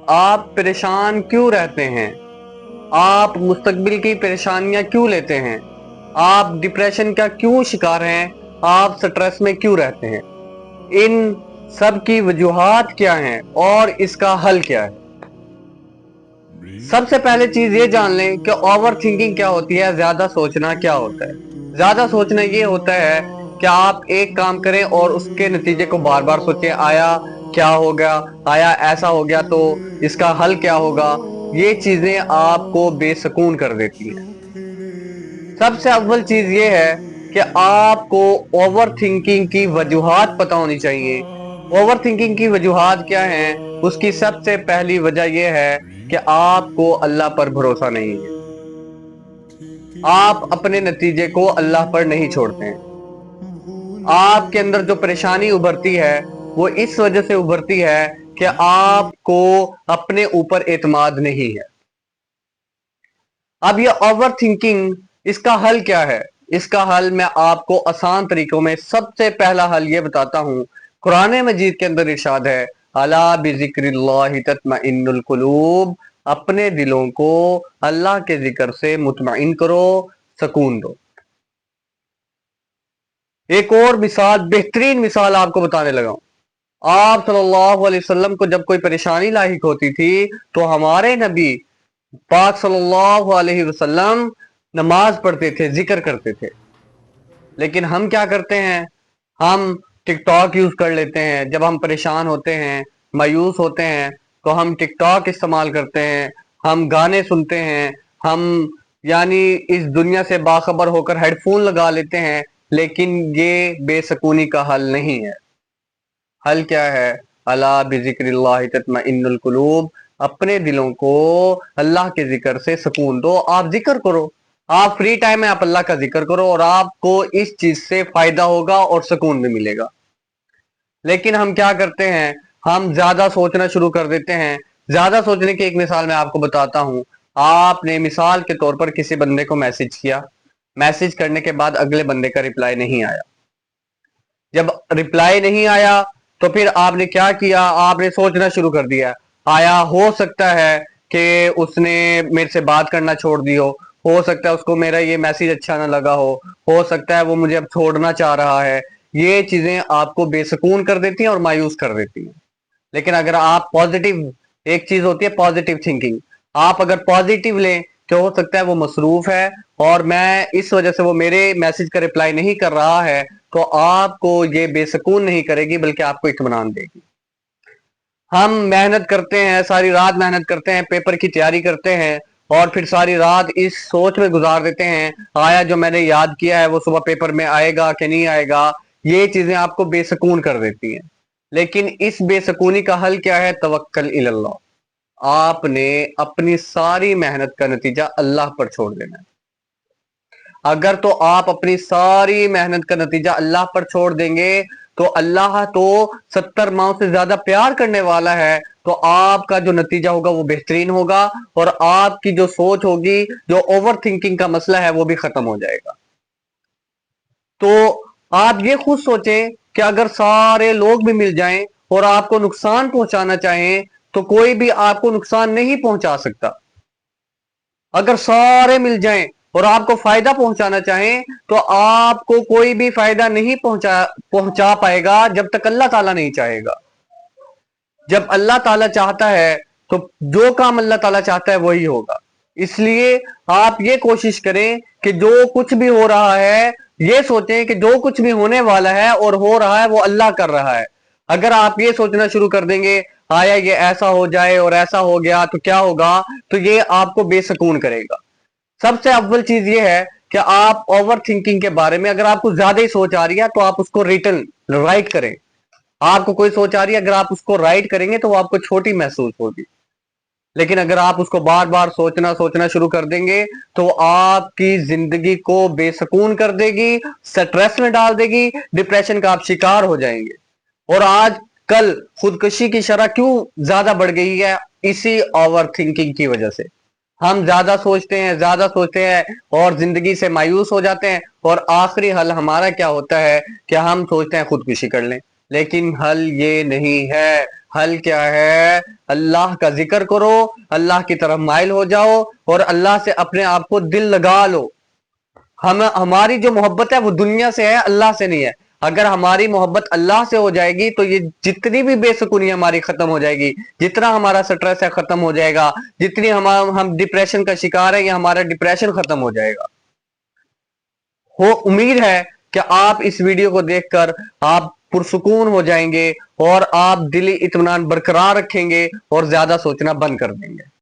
آپ پریشان کیوں رہتے ہیں؟ آپ مستقبل کی پریشانیاں کیوں لیتے ہیں؟ آپ ڈپریشن کا کیوں شکار ہیں؟ آپ سٹریس میں کیوں رہتے ہیں؟ ان سب کی وجوہات کیا ہیں اور اس کا حل کیا ہے؟ سب سے پہلے چیز یہ جان لیں کہ اوور تھنکنگ کیا ہوتی ہے، زیادہ سوچنا کیا ہوتا ہے۔ زیادہ سوچنا یہ ہوتا ہے کہ آپ ایک کام کریں اور اس کے نتیجے کو بار بار سوچیں، آیا کیا ہو گیا، آیا ایسا ہو گیا تو اس کا حل کیا ہوگا۔ یہ چیزیں آپ کو بے سکون کر دیتی ہیں۔ سب سے اول چیز یہ ہے کہ آپ کو اوور تھنکنگ کی وجوہات پتہ ہونی چاہیے۔ اوور تھنکنگ کی وجوہات کیا ہیں؟ اس کی سب سے پہلی وجہ یہ ہے کہ آپ کو اللہ پر بھروسہ نہیں ہے۔ آپ اپنے نتیجے کو اللہ پر نہیں چھوڑتے ہیں۔ آپ کے اندر جو پریشانی ابھرتی ہے وہ اس وجہ سے ابھرتی ہے کہ آپ کو اپنے اوپر اعتماد نہیں ہے۔ اب یہ اوور تھنکنگ، اس کا حل کیا ہے؟ اس کا حل میں آپ کو آسان طریقوں میں سب سے پہلا حل یہ بتاتا ہوں۔ قرآن مجید کے اندر ارشاد ہے، الا بذکر اللہ تطمئن القلوب، اپنے دلوں کو اللہ کے ذکر سے مطمئن کرو، سکون دو۔ ایک اور مثال، بہترین مثال آپ کو بتانے لگا ہوں۔ آپ صلی اللہ علیہ وسلم کو جب کوئی پریشانی لاحق ہوتی تھی تو ہمارے نبی پاک صلی اللہ علیہ وسلم نماز پڑھتے تھے، ذکر کرتے تھے۔ لیکن ہم کیا کرتے ہیں؟ ہم ٹک ٹاک یوز کر لیتے ہیں۔ جب ہم پریشان ہوتے ہیں، مایوس ہوتے ہیں تو ہم ٹک ٹاک استعمال کرتے ہیں، ہم گانے سنتے ہیں، ہم یعنی اس دنیا سے باخبر ہو کر ہیڈ فون لگا لیتے ہیں۔ لیکن یہ بے سکونی کا حل نہیں ہے۔ حل کیا ہے؟ الا بذکر اللہ تطمئن القلوب، اپنے دلوں کو اللہ کے ذکر سے سکون دو۔ آپ ذکر کرو، آپ فری ٹائم میں آپ اللہ کا ذکر کرو اور آپ کو اس چیز سے فائدہ ہوگا اور سکون بھی ملے گا۔ لیکن ہم کیا کرتے ہیں؟ ہم زیادہ سوچنا شروع کر دیتے ہیں۔ زیادہ سوچنے کی ایک مثال میں آپ کو بتاتا ہوں۔ آپ نے مثال کے طور پر کسی بندے کو میسج کیا، میسج کرنے کے بعد اگلے بندے کا رپلائی نہیں آیا۔ جب رپلائی نہیں آیا تو پھر آپ نے کیا کیا؟ آپ نے سوچنا شروع کر دیا، آیا ہو سکتا ہے کہ اس نے میرے سے بات کرنا چھوڑ دی ہو سکتا ہے اس کو میرا یہ میسج اچھا نہ لگا ہو سکتا ہے وہ مجھے اب چھوڑنا چاہ رہا ہے۔ یہ چیزیں آپ کو بے سکون کر دیتی ہیں اور مایوس کر دیتی ہیں۔ لیکن اگر آپ پازیٹیو، ایک چیز ہوتی ہے پازیٹیو تھنکنگ، آپ اگر پازیٹیو لیں کہ ہو سکتا ہے وہ مصروف ہے اور میں اس وجہ سے وہ میرے میسج کا رپلائی نہیں کر رہا ہے، تو آپ کو یہ بے سکون نہیں کرے گی بلکہ آپ کو اطمینان دے گی۔ ہم محنت کرتے ہیں، ساری رات محنت کرتے ہیں، پیپر کی تیاری کرتے ہیں اور پھر ساری رات اس سوچ میں گزار دیتے ہیں، آیا جو میں نے یاد کیا ہے وہ صبح پیپر میں آئے گا کہ نہیں آئے گا۔ یہ چیزیں آپ کو بے سکون کر دیتی ہیں۔ لیکن اس بے سکونی کا حل کیا ہے؟ توکل الی اللہ، آپ نے اپنی ساری محنت کا نتیجہ اللہ پر چھوڑ دینا ہے۔ اگر تو آپ اپنی ساری محنت کا نتیجہ اللہ پر چھوڑ دیں گے تو اللہ تو 70 ماؤں سے زیادہ پیار کرنے والا ہے، تو آپ کا جو نتیجہ ہوگا وہ بہترین ہوگا اور آپ کی جو سوچ ہوگی، جو اوور تھنکنگ کا مسئلہ ہے وہ بھی ختم ہو جائے گا۔ تو آپ یہ خود سوچیں کہ اگر سارے لوگ بھی مل جائیں اور آپ کو نقصان پہنچانا چاہیں تو کوئی بھی آپ کو نقصان نہیں پہنچا سکتا۔ اگر سارے مل جائیں اور آپ کو فائدہ پہنچانا چاہیں تو آپ کو کوئی بھی فائدہ نہیں پہنچا پائے گا جب تک اللہ تعالیٰ نہیں چاہے گا۔ جب اللہ تعالیٰ چاہتا ہے تو جو کام اللہ تعالیٰ چاہتا ہے وہی ہوگا۔ اس لیے آپ یہ کوشش کریں کہ جو کچھ بھی ہو رہا ہے یہ سوچیں کہ جو کچھ بھی ہونے والا ہے اور ہو رہا ہے وہ اللہ کر رہا ہے۔ اگر آپ یہ سوچنا شروع کر دیں گے آیا یہ ایسا ہو جائے اور ایسا ہو گیا تو کیا ہوگا، تو یہ آپ کو بے سکون کرے گا۔ سب سے اول چیز یہ ہے کہ آپ اوور تھنکنگ کے بارے میں، اگر آپ کو زیادہ ہی سوچ آ رہی ہے تو آپ اس کو رائٹ کریں۔ آپ کو کوئی سوچ آ رہی ہے، اگر آپ اس کو رائٹ کریں گے تو وہ آپ کو چھوٹی محسوس ہوگی، لیکن اگر آپ اس کو بار بار سوچنا شروع کر دیں گے تو آپ کی زندگی کو بے سکون کر دے گی، سٹریس میں ڈال دے گی، ڈپریشن کا آپ شکار ہو جائیں گے۔ اور آج کل خودکشی کی شرح کیوں زیادہ بڑھ گئی ہے؟ اسی اوور تھنکنگ کی وجہ سے۔ ہم زیادہ سوچتے ہیں اور زندگی سے مایوس ہو جاتے ہیں، اور آخری حل ہمارا کیا ہوتا ہے کہ ہم سوچتے ہیں خودکشی کر لیں۔ لیکن حل یہ نہیں ہے۔ حل کیا ہے؟ اللہ کا ذکر کرو، اللہ کی طرف مائل ہو جاؤ اور اللہ سے اپنے آپ کو دل لگا لو۔ ہماری جو محبت ہے وہ دنیا سے ہے، اللہ سے نہیں ہے۔ اگر ہماری محبت اللہ سے ہو جائے گی تو یہ جتنی بھی بے سکونی ہماری ختم ہو جائے گی، جتنا ہمارا سٹریس ہے ختم ہو جائے گا، جتنی ہم ڈپریشن کا شکار ہیں یہ ہمارا ڈپریشن ختم ہو جائے گا۔ امید ہے کہ آپ اس ویڈیو کو دیکھ کر آپ پرسکون ہو جائیں گے اور آپ دلی اطمینان برقرار رکھیں گے اور زیادہ سوچنا بند کر دیں گے۔